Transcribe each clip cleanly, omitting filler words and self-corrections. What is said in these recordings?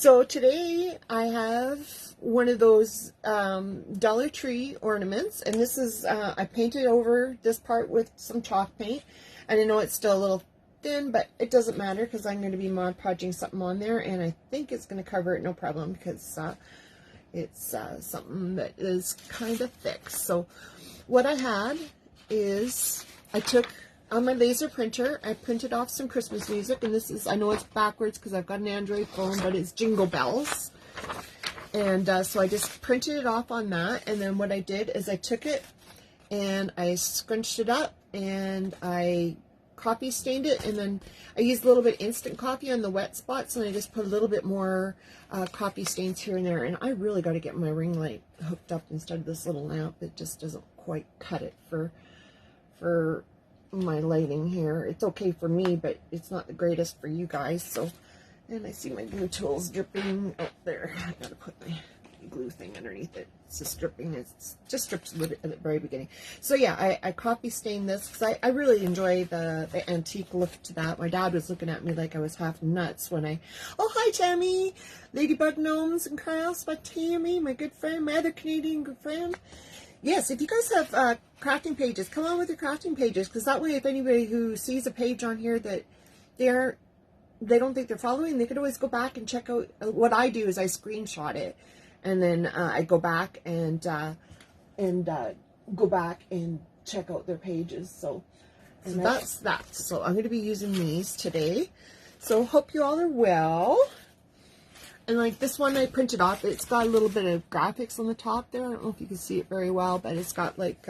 So today I have one of those Dollar Tree ornaments, and this is, I painted over this part with some chalk paint, and I know it's still a little thin, but it doesn't matter because I'm going to be Mod Podging something on there, and I think it's going to cover it no problem because it's something that is kind of thick. So what I had is I took on my laser printer, I printed off some Christmas music, and this is, I know it's backwards because I've got an Android phone, but it's Jingle Bells. And so I just printed it off on that, and then what I did is I took it and I scrunched it up and I copy stained it, and then I used a little bit instant copy on the wet spots, and I just put a little bit more copy stains here and there. And I really got to get my ring light hooked up instead of this little lamp. It just doesn't quite cut it for my lighting here. It's okay for me, but it's not the greatest for you guys. So, and I see my glue tools dripping out there. I gotta put my glue thing underneath it. It's just dripping. It's just drips a little bit at the very beginning. So yeah, I copy stained this because I really enjoy the antique look to that. My dad was looking at me like I was half nuts when oh hi Tammy, Ladybug Gnomes and Crafts by Tammy, my good friend, my other Canadian good friend. Yes, if you guys have crafting pages, come on with your crafting pages, because that way if anybody who sees a page on here that they don't think they're following, they could always go back and check out. What I do is I screenshot it, and then I go back and go back and check out their pages. So that's that. So I'm going to be using these today. So hope you all are well. And like this one I printed off, it's got a little bit of graphics on the top there. I don't know if you can see it very well, but it's got like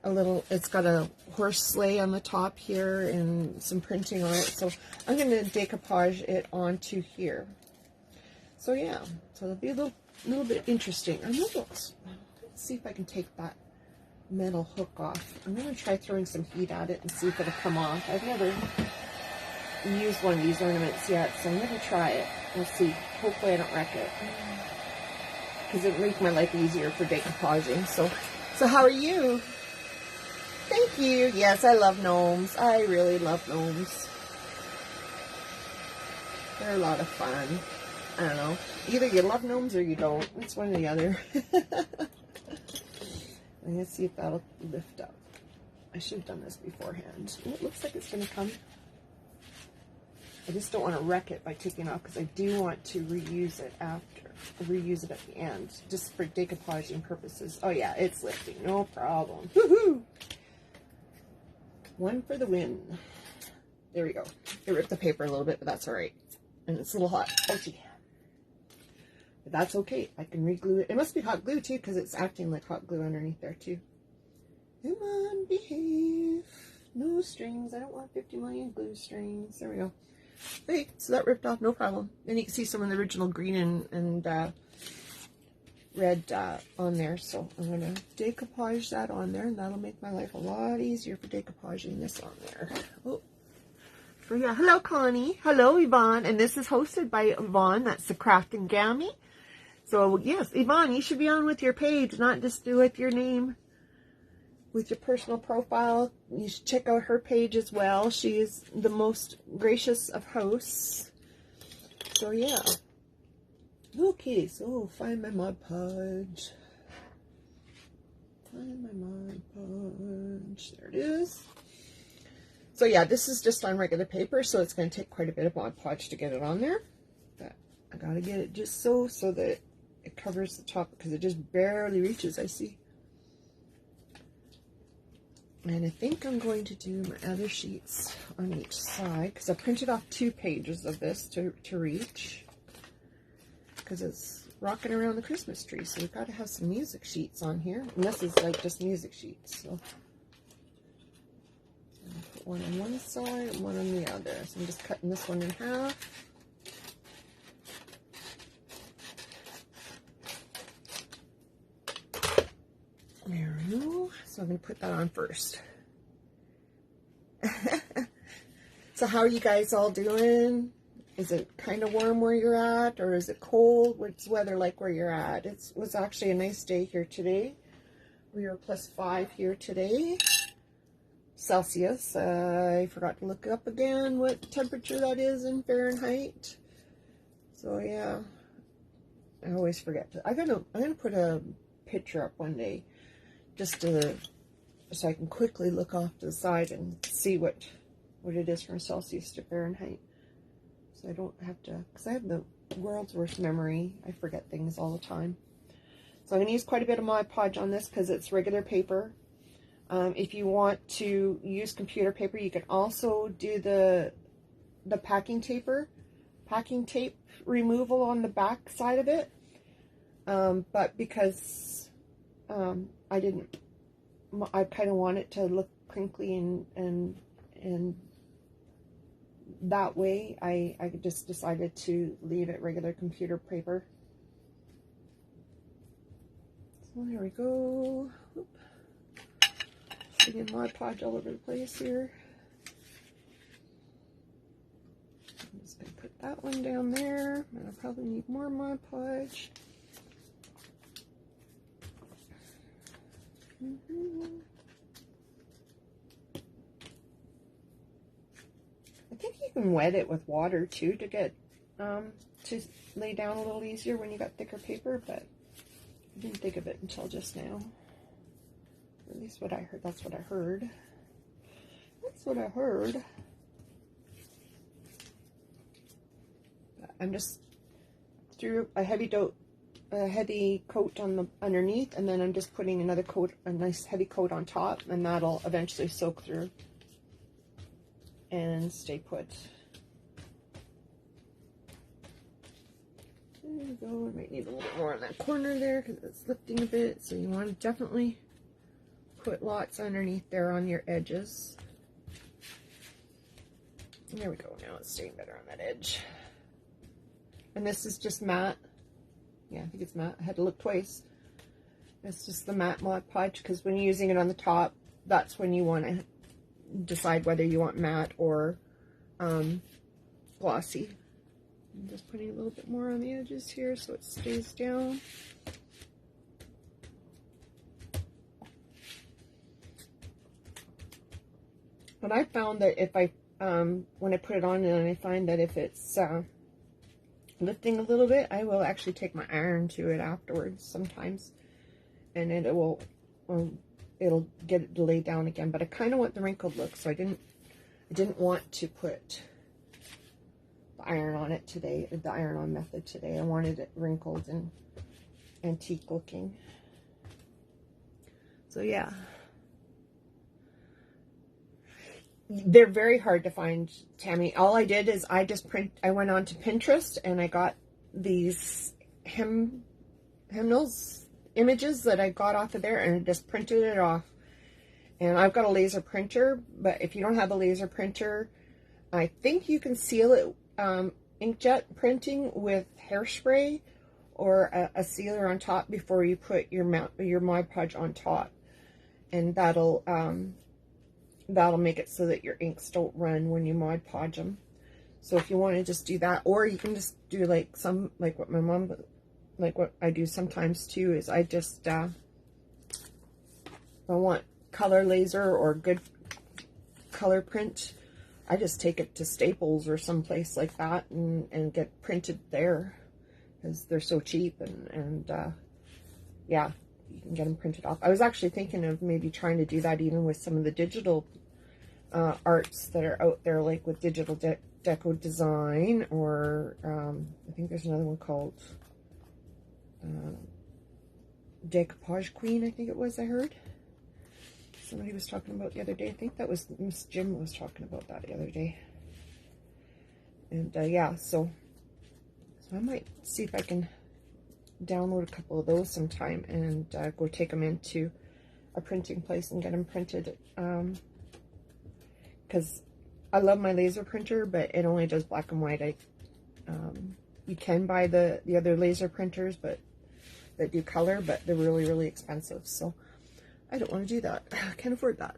it's got a horse sleigh on the top here and some printing on it. So I'm going to decoupage it onto here. So yeah, so it'll be a little bit interesting. Let's see if I can take that metal hook off. I'm going to try throwing some heat at it and see if it'll come off. I've never used one of these ornaments yet, so I'm going to try it. We'll see. Hopefully I don't wreck it, because it makes my life easier for decoupaging. So how are you? Thank you. Yes, I love gnomes. I really love gnomes. They're a lot of fun. I don't know. Either you love gnomes or you don't. It's one or the other. Let's see if that'll lift up. I should have done this beforehand. It looks like it's going to come. I just don't want to wreck it by taking it off, because I do want to reuse it after. Reuse it at the end, just for decoupaging purposes. Oh yeah, it's lifting, no problem. Woohoo! One for the win. There we go. It ripped the paper a little bit, but that's alright. And it's a little hot. Oh gee. But that's okay. I can re-glue it. It must be hot glue too, because it's acting like hot glue underneath there too. Come on, behave. No strings. I don't want 50 million glue strings. There we go. Okay, so that ripped off, no problem. And you can see some of the original green and red on there. So I'm going to decoupage that on there, and that'll make my life a lot easier for decoupaging this on there. Oh, so yeah, hello Connie, hello Yvonne, and this is hosted by Yvonne. That's the Crafting Gammy. So yes, Yvonne, you should be on with your page, not just do with your name. With your personal profile, you should check out her page as well. She is the most gracious of hosts. So yeah. Okay, so find my Mod Podge. Find my Mod Podge. There it is. So yeah, this is just on regular paper, so it's going to take quite a bit of Mod Podge to get it on there. But I gotta get it just so that it covers the top, because it just barely reaches, I see. And I think I'm going to do my other sheets on each side, because I printed off 2 pages of this to reach, because it's rocking around the Christmas tree, so we've got to have some music sheets on here. And this is like just music sheets. So I'm going to put one on one side and one on the other. So I'm just cutting this one in half. There we go. So I'm going to put that on first. So how are you guys all doing? Is it kind of warm where you're at, or is it cold? What's the weather like where you're at? It was actually a nice day here today. We were +5 here today. Celsius. I forgot to look up again what temperature that is in Fahrenheit. So yeah, I always forget to. I'm gonna put a picture up one day, just to, so I can quickly look off to the side and see what it is from Celsius to Fahrenheit. So I don't have to, because I have the world's worst memory. I forget things all the time. So I'm going to use quite a bit of Mod Podge on this because it's regular paper. If you want to use computer paper, you can also do the packing tape removal on the back side of it. But because I kind of want it to look crinkly and that way, I just decided to leave it regular computer paper. So there we go. Getting Mod Podge all over the place here. I'm just going to put that one down there. And I'll probably need more Mod Podge. I think you can wet it with water too to get to lay down a little easier when you got thicker paper, but I didn't think of it until just now. Or at least what I heard. That's what I heard. That's what I heard. But I'm just threw a heavy coat on the underneath, and then I'm just putting another coat, a nice heavy coat on top, and that'll eventually soak through and stay put. There you go. I might need a little bit more on that corner there because it's lifting a bit, so you want to definitely put lots underneath there on your edges. There we go. Now it's staying better on that edge. And this is just matte. Yeah, I think it's matte. I had to look twice. It's just the matte Mod Podge because when you're using it on the top, that's when you want to decide whether you want matte or glossy. I'm just putting a little bit more on the edges here so it stays down. But I found that if I, when I put it on and I find that if it's lifting a little bit, I will actually take my iron to it afterwards sometimes, and it will, it'll get it to lay down again. But I kind of want the wrinkled look, so I didn't want to put the iron on it today, the iron on method today. I wanted it wrinkled and antique looking. So yeah. They're very hard to find, Tammy. All I did is I went on to Pinterest and I got these hymnals images that I got off of there and I just printed it off. And I've got a laser printer, but if you don't have a laser printer, I think you can seal it inkjet printing with hairspray or a sealer on top before you put your Mod Podge on top. And that'll make it so that your inks don't run when you Mod Podge them. So if you want to just do that, or you can just do like what my mom, like what I do sometimes too, is I just, if I want color laser or good color print, I just take it to Staples or someplace like that and get printed there because they're so cheap and yeah, you can get them printed off. I was actually thinking of maybe trying to do that even with some of the digital arts that are out there, like with digital deco design, or I think there's another one called Decoupaged Queen, I think it was, I heard. Somebody was talking about the other day. I think that was Miss Jim was talking about that the other day. And yeah, so I might see if I can download a couple of those sometime and go take them into a printing place and get them printed. Because I love my laser printer, but it only does black and white. You can buy the other laser printers, but that do color, but they're really, really expensive. So I don't want to do that. I can't afford that.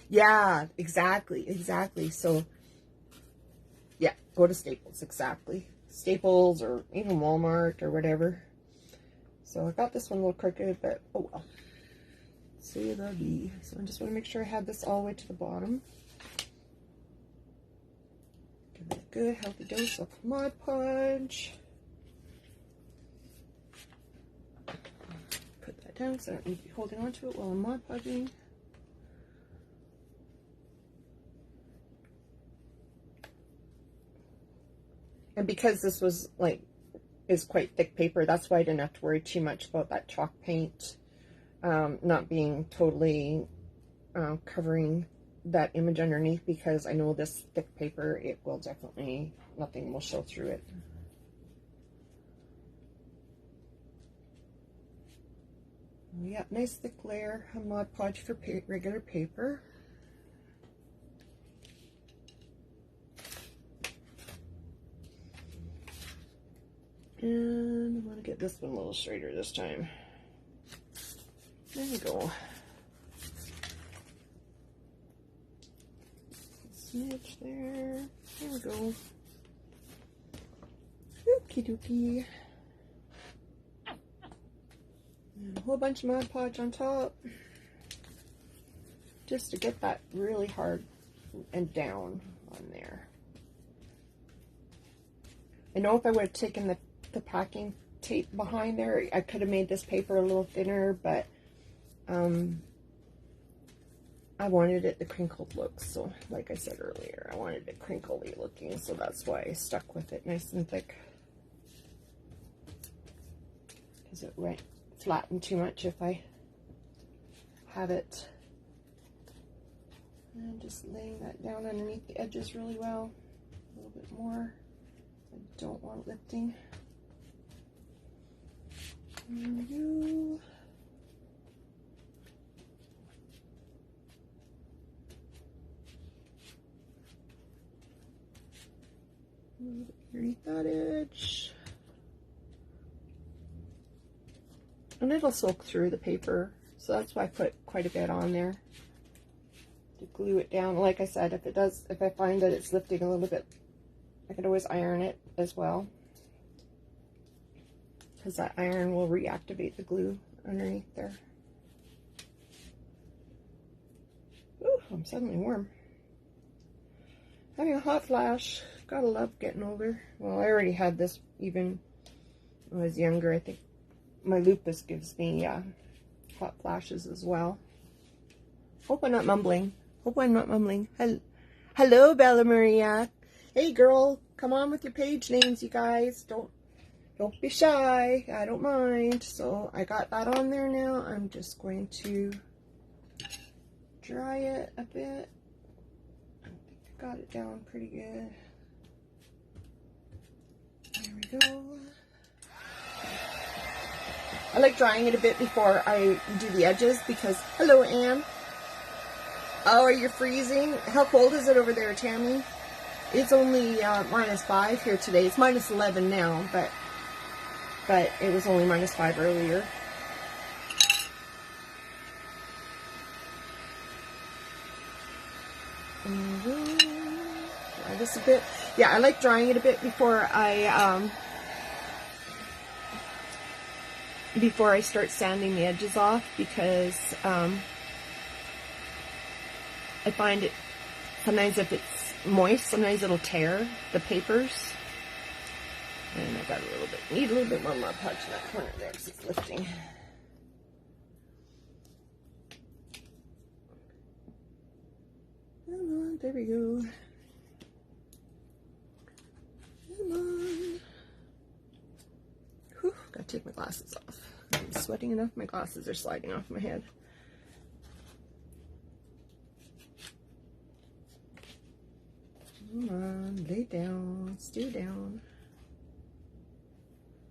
Yeah, exactly. So yeah, go to Staples, exactly. Staples or even Walmart or whatever. So I got this one a little crooked, but oh well. See the bee. So I just want to make sure I have this all the way to the bottom. Give good healthy dose of Mod Podge. Put that down so I don't need to be holding on to it while I'm Mod Podging. And because this was is quite thick paper, that's why I didn't have to worry too much about that chalk paint not being totally covering that image underneath, because I know this thick paper, it will definitely, nothing will show through it. Yeah, nice thick layer of Mod Podge for regular paper. And I want to get this one a little straighter this time. There we go. Smidge there. There we go. Okie dokie. And a whole bunch of Mod Podge on top. Just to get that really hard and down on there. I know if I would have taken the packing tape behind there, I could have made this paper a little thinner, but I wanted it the crinkled look, so like I said earlier, I wanted it crinkly looking, so that's why I stuck with it nice and thick, because it won't flatten too much if I have it. And just laying that down underneath the edges really well, a little bit more. I don't want lifting. There we go. A little bit underneath that edge. And it'll soak through the paper, so that's why I put quite a bit on there to glue it down. Like I said, if I find that it's lifting a little bit, I could always iron it as well, because that iron will reactivate the glue underneath there. Ooh, I'm suddenly warm. Having a hot flash. Gotta love getting older. Well, I already had this even when I was younger. I think my lupus gives me hot flashes as well. Hope I'm not mumbling. Hope I'm not mumbling. Hello, Bella Maria. Hey, girl. Come on with your page names, you guys. Don't be shy. I don't mind. So I got that on there now. I'm just going to dry it a bit. I think I got it down pretty good. There we go. I like drying it a bit before I do the edges because, hello, Anne. Oh, are you freezing? How cold is it over there, Tammy? It's only -5 here today. It's -11 now, but it was only -5 earlier. Dry this a bit. Yeah, I like drying it a bit before I start sanding the edges off, because I find it sometimes, if it's moist, sometimes it'll tear the papers. And I got need a little bit more Mod Podge in that corner there because it's lifting. Come on, there we go. Come on. Whew, gotta take my glasses off. I'm sweating enough, my glasses are sliding off my head. Come on, lay down, stay down.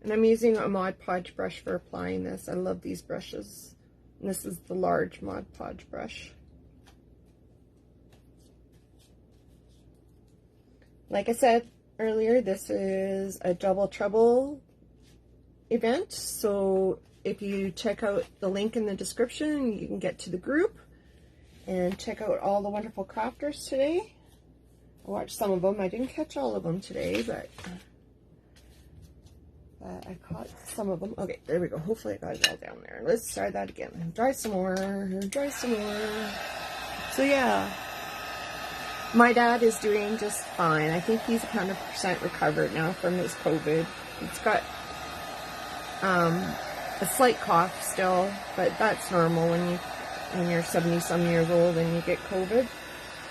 And I'm using a Mod Podge brush for applying this. I love these brushes. And this is the large Mod Podge brush. Like I said earlier, this is a double trouble event. So if you check out the link in the description, you can get to the group and check out all the wonderful crafters today. I watched some of them. I didn't catch all of them today, but I caught some of them. Okay, there we go. Hopefully I got it all down there. Let's try that again. Dry some more. Dry some more. So yeah, My dad is doing just fine. I think he's 100% recovered now from his COVID. He's got a slight cough still, but that's normal when you're 70-some years old and you get COVID,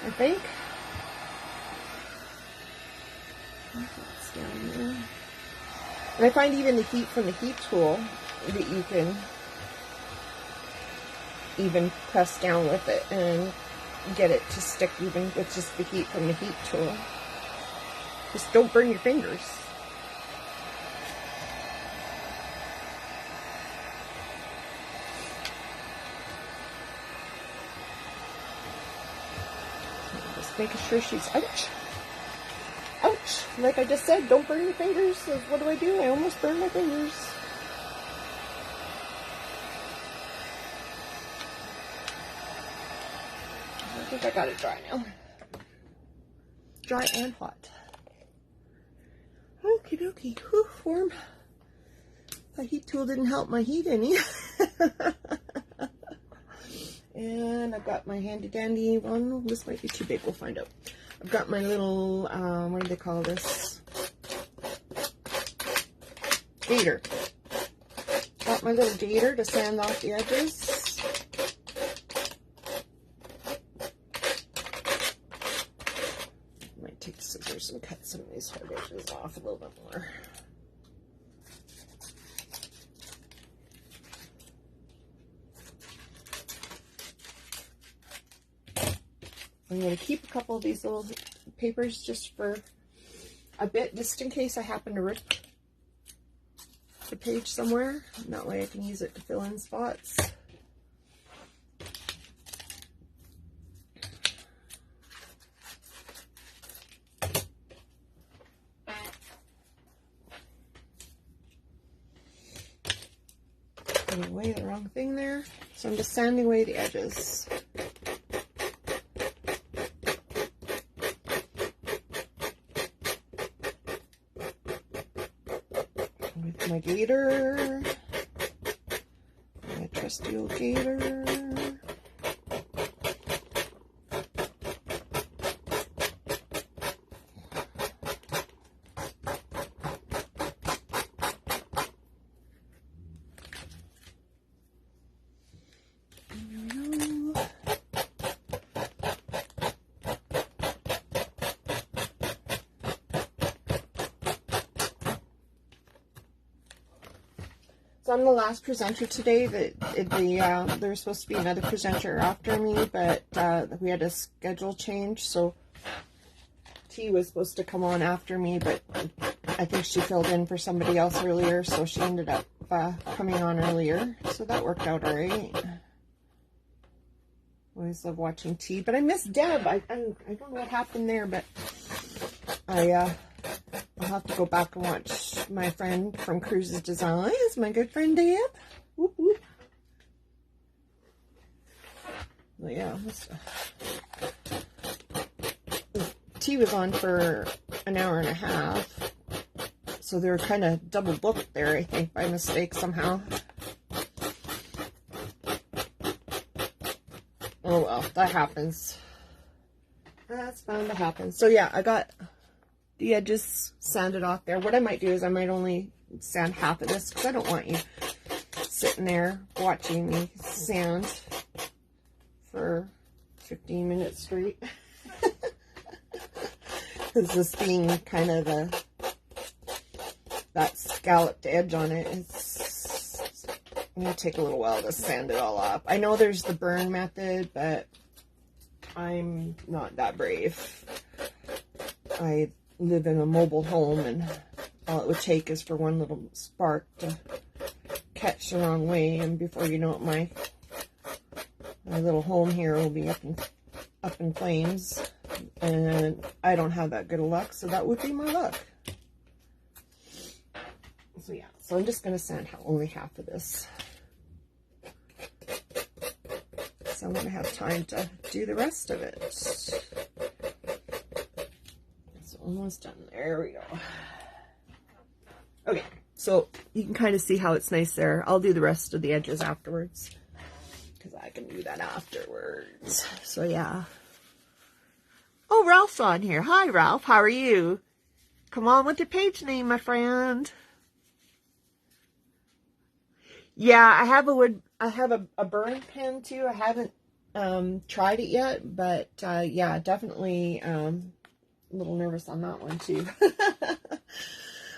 I think. That's down there. And I find even the heat from the heat tool that you can even press down with it and get it to stick even with just the heat from the heat tool. Just don't burn your fingers. Just making sure she's, ouch, ouch, like I just said, don't burn your fingers. So what do? I almost burned my fingers. I think I got it dry now. Dry and hot. Okie dokie. Whew, warm. The heat tool didn't help my heat any. And I've got my handy dandy one. This might be too big. We'll find out. I've got my little, what do they call this? Gator. Got my little gator to sand off the edges. Take the scissors and cut some of these hard edges off a little bit more. I'm going to keep a couple of these little papers just for a bit, just in case I happen to rip the page somewhere. And that way I can use it to fill in spots. Away the wrong thing there, so I'm just sanding away the edges. With my gator, my trusty old gator. So I'm the last presenter today. There's supposed to be another presenter after me, but we had a schedule change, so T was supposed to come on after me, but I think she filled in for somebody else earlier, so she ended up coming on earlier. So that worked out all right. Always love watching T, but I miss Deb. I don't know what happened there, but I'll have to go back and watch my friend from Cruises Designs, my good friend Deb. Whoop, whoop. Well, yeah, T was on for an hour and a half, so they were kind of double booked there, I think, by mistake somehow. Oh well, that happens. That's bound to happen. So yeah, I got the edges sanded off there. What I might do is I might only sand half of this, because I don't want you sitting there watching me sand for 15 minutes straight. Because this being kind of that scalloped edge on it, it's going to take a little while to sand it all up. I know there's the burn method, but I'm not that brave. I live in a mobile home, and all it would take is for one little spark to catch the wrong way, and before you know it, my little home here will be up in flames, and I don't have that good of luck, so that would be my luck. So yeah, so I'm just going to sand only half of this, so I'm going to have time to do the rest of it. Almost done. There we go. Okay, so you can kind of see how it's nice there. I'll do the rest of the edges afterwards, because I can do that afterwards. So yeah. Oh, Ralph's on here. Hi, Ralph. How are you? Come on with your page name, my friend. Yeah, I have a burn pen too. I haven't tried it yet, but yeah, definitely a little nervous on that one too.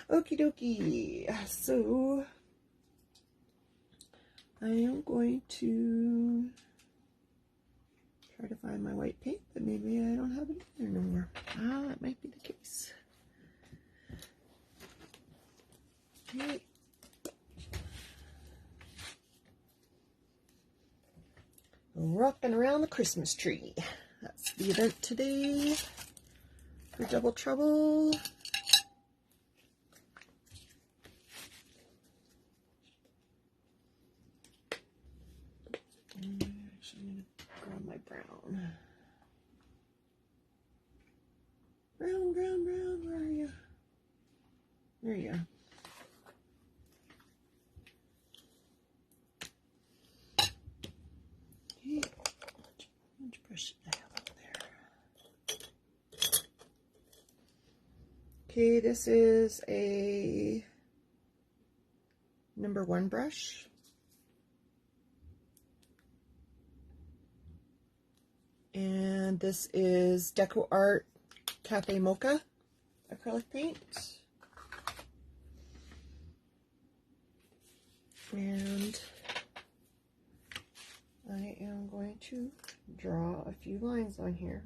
Okie dokie. So I am going to try to find my white paint, but maybe I don't have it in there no more. Ah, that might be the case. Okay. Rocking around the Christmas tree. That's the event today for Double Trouble. Actually, I'm going to grab my brown. Brown, brown, brown, where are you? There you are. Okay, which brush did I have up there? Okay, this is a number 1 brush. And this is Deco Art Cafe Mocha acrylic paint. And I am going to draw a few lines on here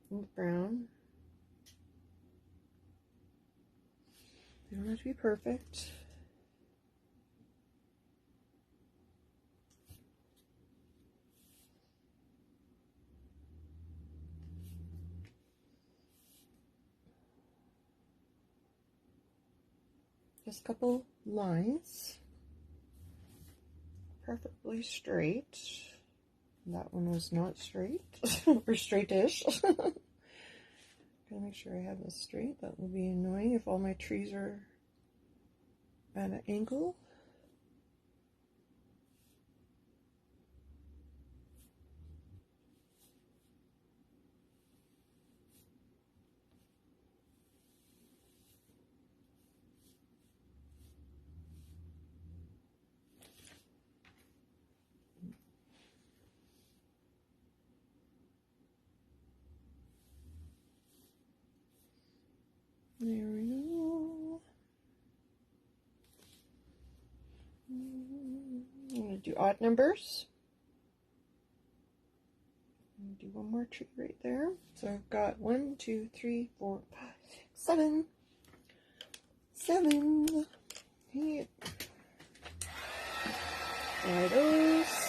with brown. They don't have to be perfect. Just a couple lines, perfectly straight. That one was not straight, or straightish. Gotta make sure I have this straight. That will be annoying if all my trees are at an angle. There we go. I'm going to do odd numbers. I'm going to do one more tree right there. So I've got 1, 2, 3, 4, 5, 6, 7. 7. Hey. There it is.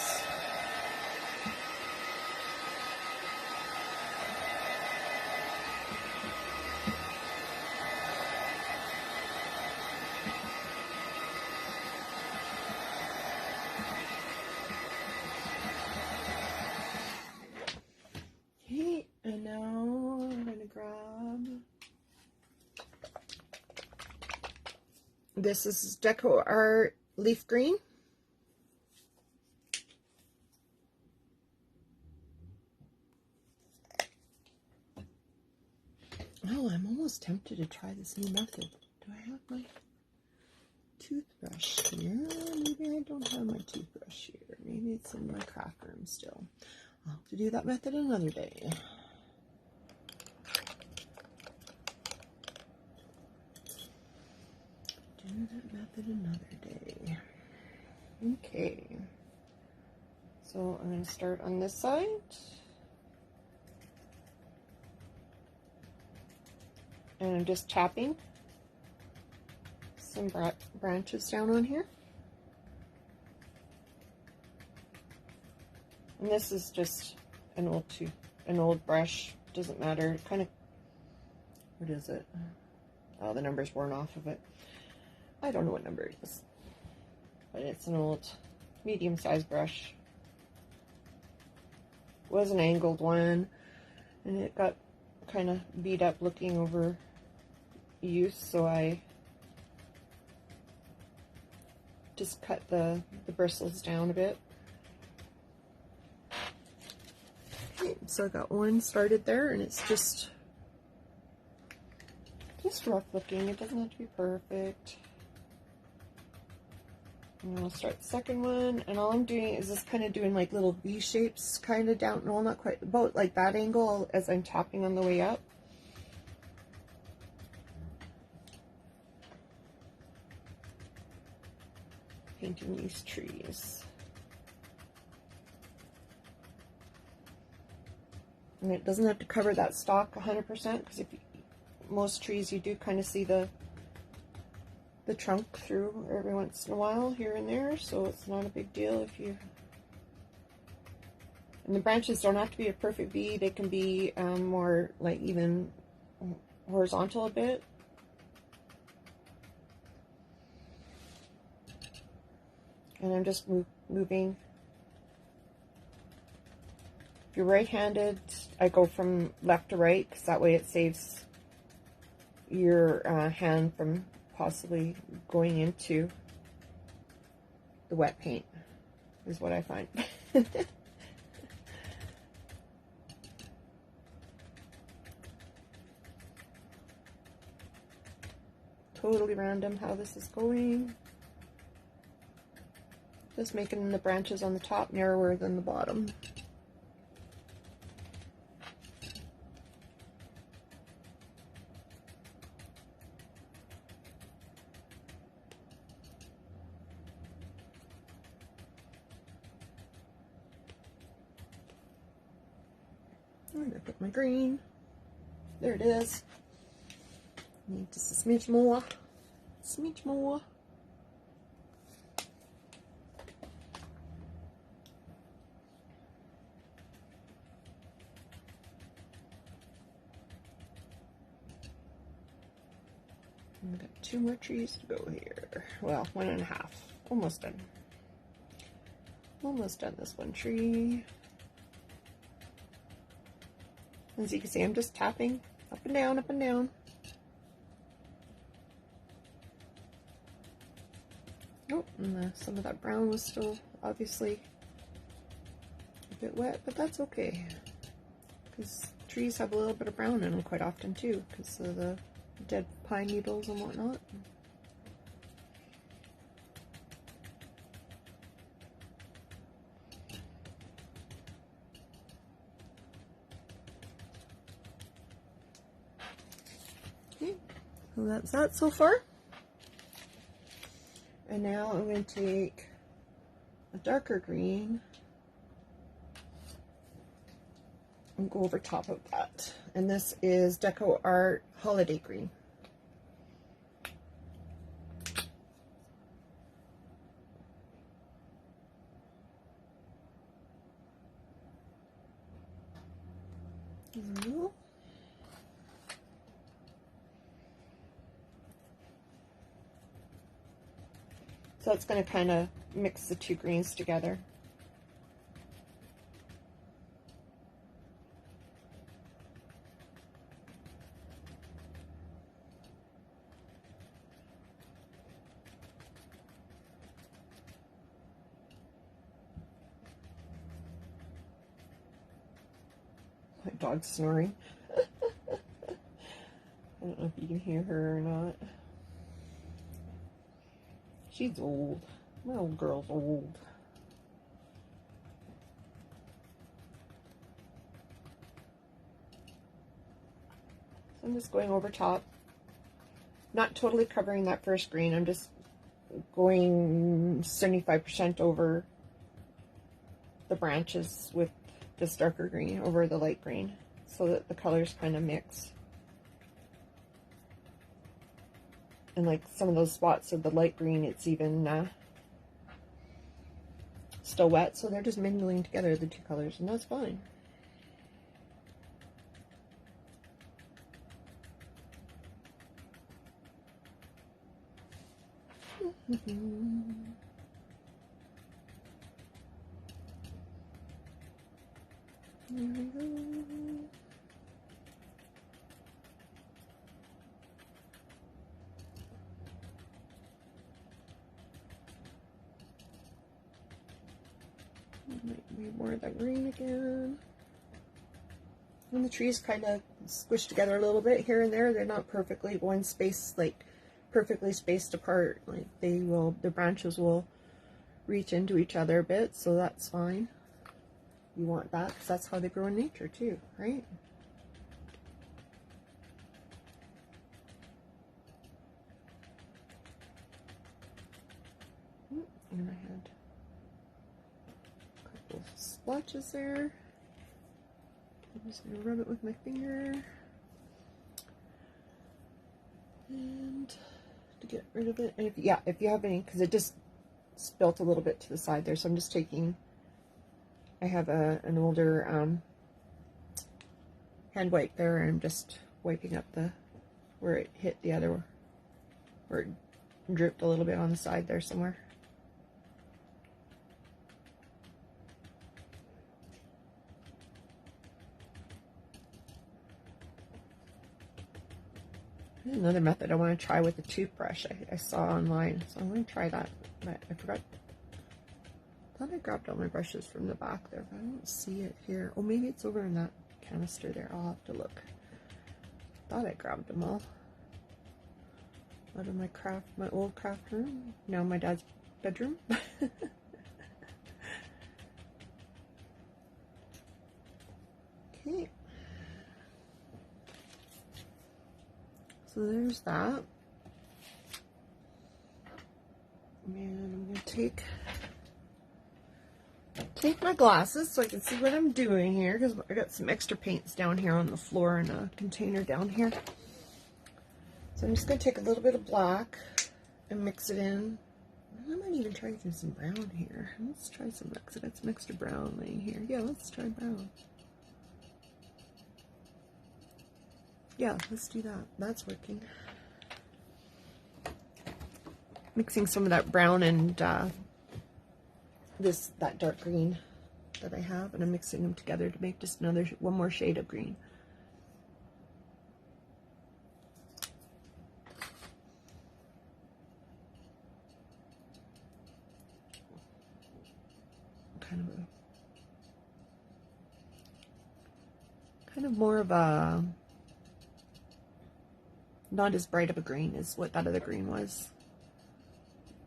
Okay, and now I'm going to grab, this is Deco Art Leaf Green. Oh, I'm almost tempted to try this new method. Do I have my toothbrush here? Maybe I don't have my toothbrush here. Maybe it's in my craft room still. I'll have to do that method another day. Do that method another day. Okay. So I'm going to start on this side. And I'm just tapping some branches down on here. And this is just an old brush. Doesn't matter. Kind of, what is it? Oh, the number's worn off of it. I don't know what number it is. But it's an old medium-sized brush. It was an angled one, and it got kind of beat up looking over use, so I just cut the bristles down a bit. Okay. So I got one started there, and it's just rough looking. It doesn't have to be perfect. And I'll start the second one, and all I'm doing is just kind of doing like little V shapes kind of down, no, not quite, about like that angle as I'm topping on the way up. Painting these trees. And it doesn't have to cover that stalk 100%, because if you, most trees you do kind of see the trunk through every once in a while here and there, so it's not a big deal if you. And the branches don't have to be a perfect V, they can be more like even horizontal a bit. And I'm just moving. If you're right-handed, I go from left to right, because that way it saves your hand from possibly going into the wet paint, is what I find. Totally random how this is going. Just making the branches on the top narrower than the bottom. I'm gonna put my green. There it is. Need just a smidge more. Smidge more. I've got 2 more trees to go here. Well, 1.5. Almost done. Almost done this one tree. As you can see, I'm just tapping up and down, up and down. Oh, and some of that brown was still obviously a bit wet, but that's okay. Because trees have a little bit of brown in them quite often too, because of the dead pine needles and whatnot. Okay, so that's that so far. And now I'm going to take a darker green and go over top of that. And this is Deco Art Holiday Green. So it's going to kind of mix the 2 greens together. My dog's snoring. I don't know if you can hear her or not. She's old. My old girl's old. So I'm just going over top. Not totally covering that first green. I'm just going 75% over the branches with this darker green over the light green, so that the colors kind of mix. And like some of those spots of the light green, it's even still wet, so they're just mingling together, the 2 colors, and that's fine. There we go. Might be more of that green again. And the trees kind of squished together a little bit here and there. They're not perfectly one space, like perfectly spaced apart. Like the branches will reach into each other a bit, so that's fine. You want that because that's how they grow in nature too, right? And I had a couple of splotches there. I'm just going to rub it with my finger. And to get rid of it. And if you have any, because it just spilt a little bit to the side there, so I'm just taking, I have an older hand wipe there, and I'm just wiping up where it hit the other, where it dripped a little bit on the side there somewhere. Another method I want to try with the toothbrush I saw online, so I'm going to try that, but I forgot. I thought I grabbed all my brushes from the back there, but I don't see it here. Oh, maybe it's over in that canister there. I'll have to look. Thought I grabbed them all out of my old craft room, now my dad's bedroom. Okay. So there's that. And I'm going to take my glasses so I can see what I'm doing here, because I got some extra paints down here on the floor in a container down here. So I'm just going to take a little bit of black and mix it in. I might even try using some brown here. Let's try some, because I got some extra brown laying here. Yeah, let's try brown. Yeah, let's do that. That's working. Mixing some of that brown and that dark green that I have, and I'm mixing them together to make just one more shade of green. Kind of more of a, not as bright of a green as what that other green was.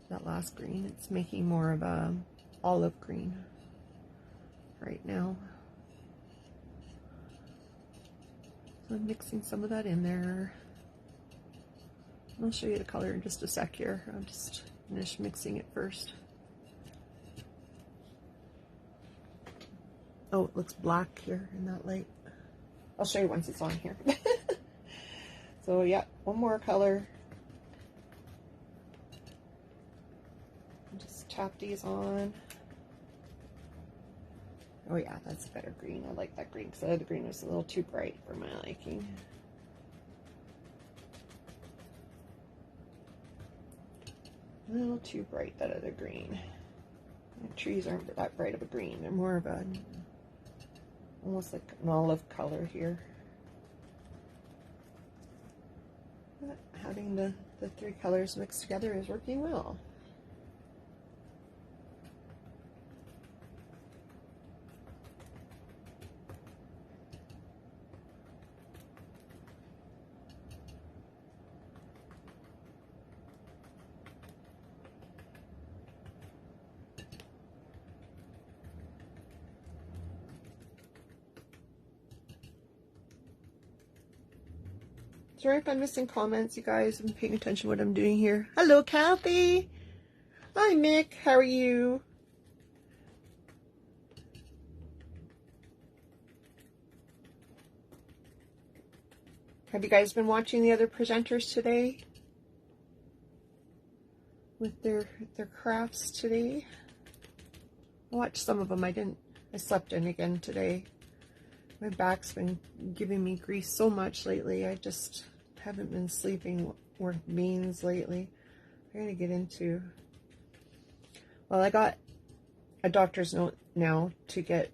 That last green, it's making more of a olive green right now. So I'm mixing some of that in there. I'll show you the color in just a sec here. I'll just finish mixing it first. Oh, it looks black here in that light. I'll show you once it's on here. So yeah, one more color. Just tap these on. Oh yeah, that's a better green. I like that green because the other green was a little too bright for my liking. A little too bright, that other green. The trees aren't that bright of a green. They're more of a, almost like an olive color here. But having the three colors mixed together is working well. Sorry if I'm missing comments, you guys. I'm paying attention to what I'm doing here. Hello, Kathy. Hi, Mick. How are you? Have you guys been watching the other presenters today? With their crafts today? I watched some of them. I slept in again today. My back's been giving me grief so much lately. I just haven't been sleeping worth beans lately. I gotta get into, well, I got a doctor's note now to get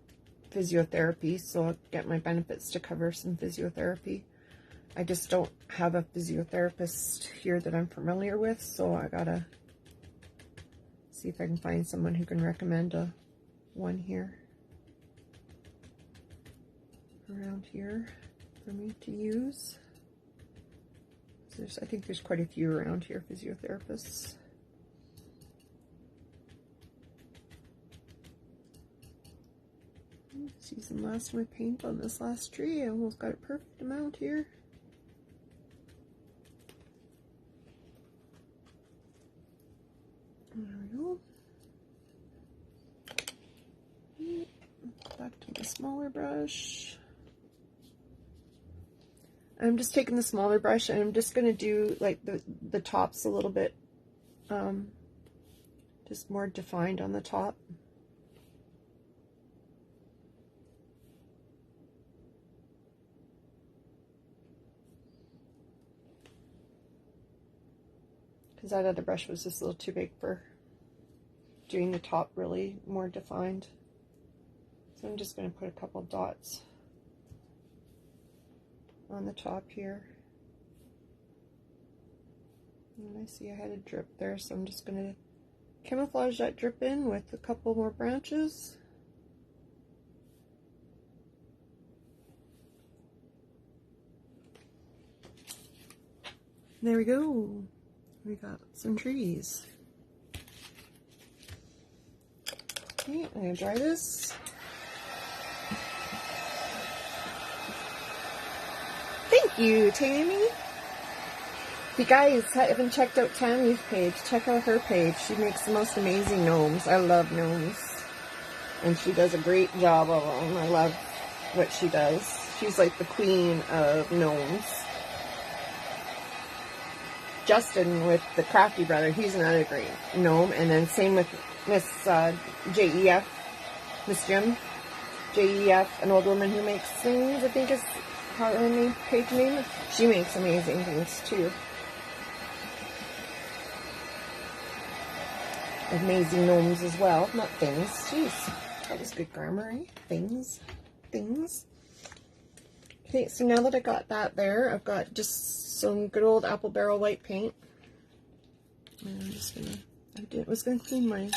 physiotherapy, so I'll get my benefits to cover some physiotherapy. I just don't have a physiotherapist here that I'm familiar with, so I gotta see if I can find someone who can recommend one here. around here for me to use. I think there's quite a few around here, physiotherapists. Just using last of my paint on this last tree. I almost got a perfect amount here. There we go. Back to the smaller brush. I'm just taking the smaller brush and I'm just going to do like the tops a little bit just more defined on the top. Because that other brush was just a little too big for doing the top really more defined. So I'm just going to put a couple dots on the top here. And I see I had a drip there, so I'm just going to camouflage that drip in with a couple more branches. There we go. We got some trees. Okay, I'm going to dry this. Thank you, Tammy. If you guys haven't checked out Tammy's page, check out her page. She makes the most amazing gnomes. I love gnomes. And she does a great job of them. I love what she does. She's like the queen of gnomes. Justin with the Crafty Brother, he's another great gnome. And then same with Miss JEF, Miss Jim. JEF, an old woman who makes things, I think is her page name. She makes amazing things too. Amazing gnomes as well, not things. Jeez, that was good grammar, eh? Things. Okay, so now that I got that there, I've got just some good old apple barrel white paint. And I'm just gonna, was gonna clean my,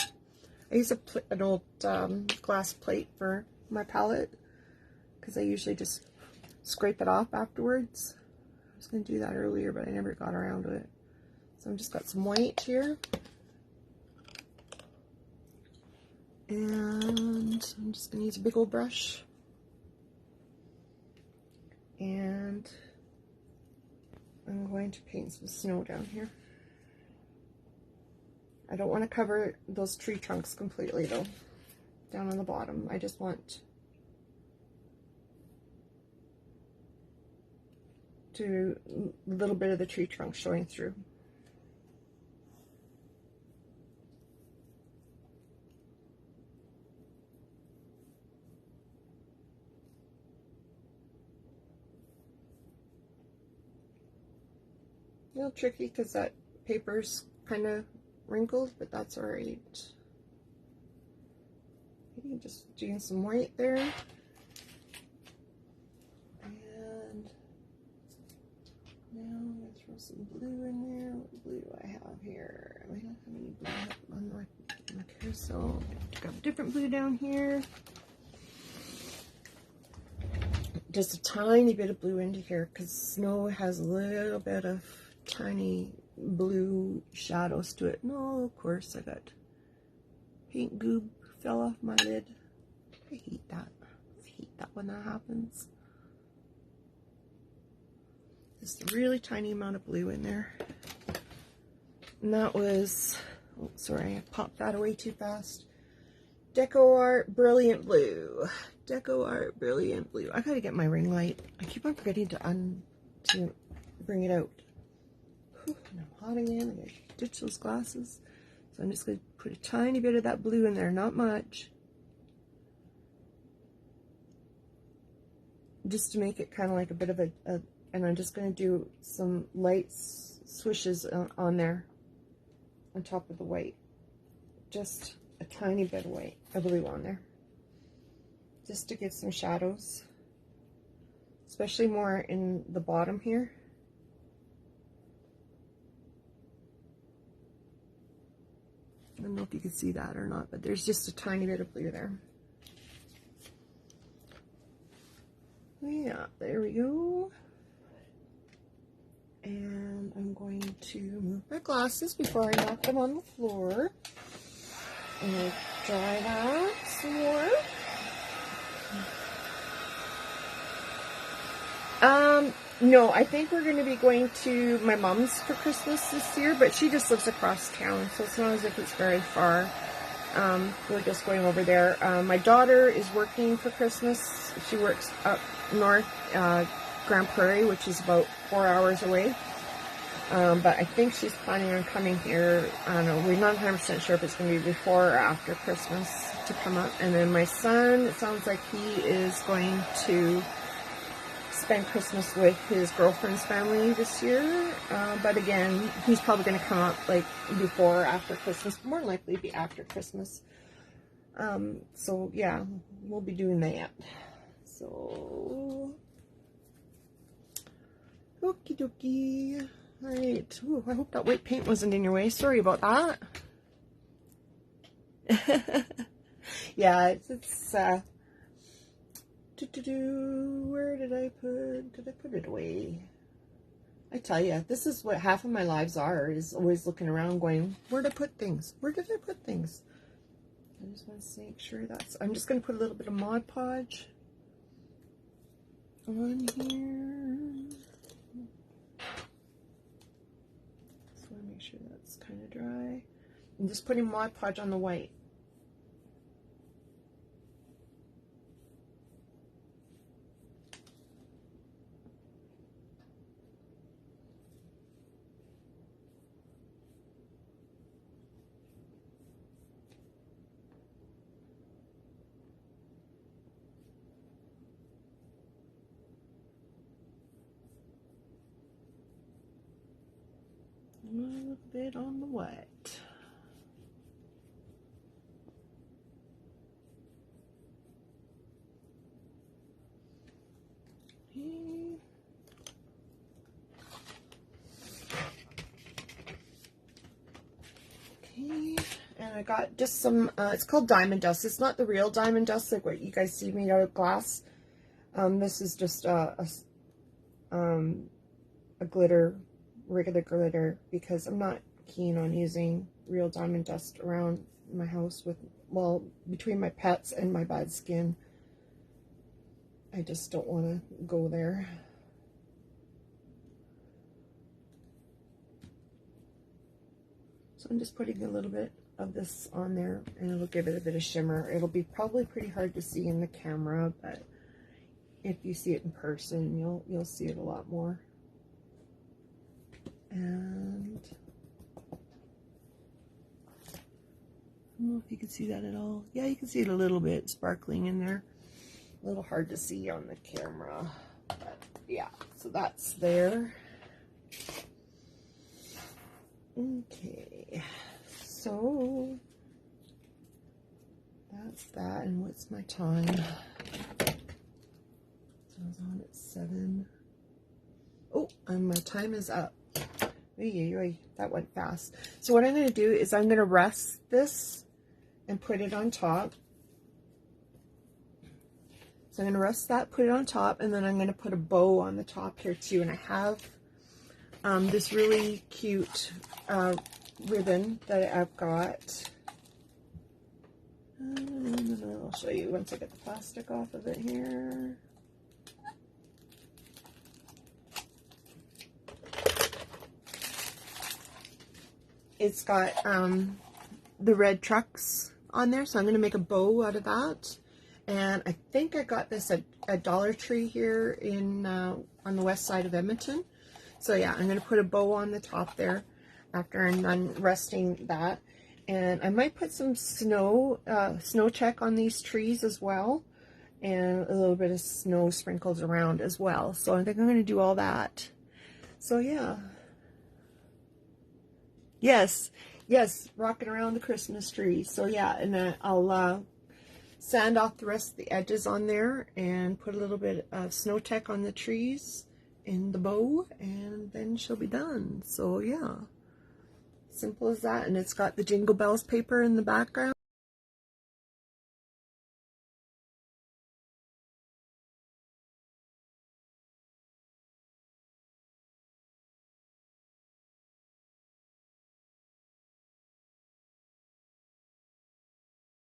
I use an old glass plate for my palette because I usually just scrape it off afterwards. I was going to do that earlier, but I never got around to it. So I've just got some white here. And I'm just going to use a big old brush. And I'm going to paint some snow down here. I don't want to cover those tree trunks completely though, down on the bottom. I just want to a little bit of the tree trunk showing through. A little tricky because that paper's kind of wrinkled, but that's all right. Maybe just doing some white there. And now I'm going to throw some blue in there. What blue do I have here? I might not have any blue on my carousel. I've got a different blue down here. Just a tiny bit of blue into here because snow has a little bit of tiny blue shadows to it. No, of course I got paint goob fell off my lid. I hate that. I hate that when that happens. Just a really tiny amount of blue in there. And that was, oh sorry, I popped that away too fast. Deco Art Brilliant Blue. Deco Art Brilliant Blue. I gotta get my ring light. I keep on forgetting to bring it out. Whew, and I'm hot again. I gotta ditch those glasses. So I'm just gonna put a tiny bit of that blue in there, not much. Just to make it kind of like a bit of a and I'm just gonna do some light swishes on there, on top of the white. Just a tiny bit of white, of blue on there. Just to give some shadows, especially more in the bottom here. I don't know if you can see that or not, but there's just a tiny bit of blue there. Yeah, there we go. And I'm going to move my glasses before I knock them on the floor. And dry that some more. No, I think we're going to be going to my mom's for Christmas this year, but she just lives across town, so it's not as if it's very far. We're just going over there. My daughter is working for Christmas. She works up north, Grand Prairie, which is about 4 hours away. But I think she's planning on coming here. I don't know, we're not 100% sure if it's going to be before or after Christmas to come up. And then my son, it sounds like he is going to spend Christmas with his girlfriend's family this year. But again, he's probably going to come up like before or after Christmas. More likely be after Christmas. So yeah, we'll be doing that. So, okie dokie. Alright. Ooh, I hope that white paint wasn't in your way. Sorry about that. Yeah, it's where did I put it away? I tell you, this is what half of my lives are, is always looking around going, where did I put things? Where did I put things? I just want to make sure that's, I'm just going to put a little bit of Mod Podge on here. Just want to make sure that's kind of dry. I'm just putting Mod Podge on the white. A little bit on the white. Okay, and I got just some, it's called diamond dust. It's not the real diamond dust like what you guys see made out of glass. This is just a glitter, regular glitter, because I'm not keen on using real diamond dust around my house with, well, between my pets and my bad skin. I just don't want to go there. So I'm just putting a little bit of this on there, and it'll give it a bit of shimmer. It'll be probably pretty hard to see in the camera, but if you see it in person, you'll see it a lot more. And I don't know if you can see that at all. Yeah, you can see it a little bit sparkling in there. A little hard to see on the camera, but yeah, so that's there. Okay, so that's that, and what's my time? So I was on at 7. Oh, and my time is up. That went fast. So what I'm going to do is I'm going to rest this and put it on top. So I'm going to rest that, put it on top, and then I'm going to put a bow on the top here too. And I have this really cute ribbon that I've got. I'll show you once I get the plastic off of it here. It's got the red trucks on there, so I'm going to make a bow out of that. And I think I got this at Dollar Tree here in on the west side of Edmonton. So yeah, I'm going to put a bow on the top there after I'm done resting that. And I might put some snow check on these trees as well, and a little bit of snow sprinkled around as well. So I think I'm going to do all that. So yeah. Yes, rocking around the Christmas tree. So yeah, and then I'll sand off the rest of the edges on there and put a little bit of snow tech on the trees in the bow, and then she'll be done. So yeah, simple as that. And it's got the Jingle Bells paper in the background.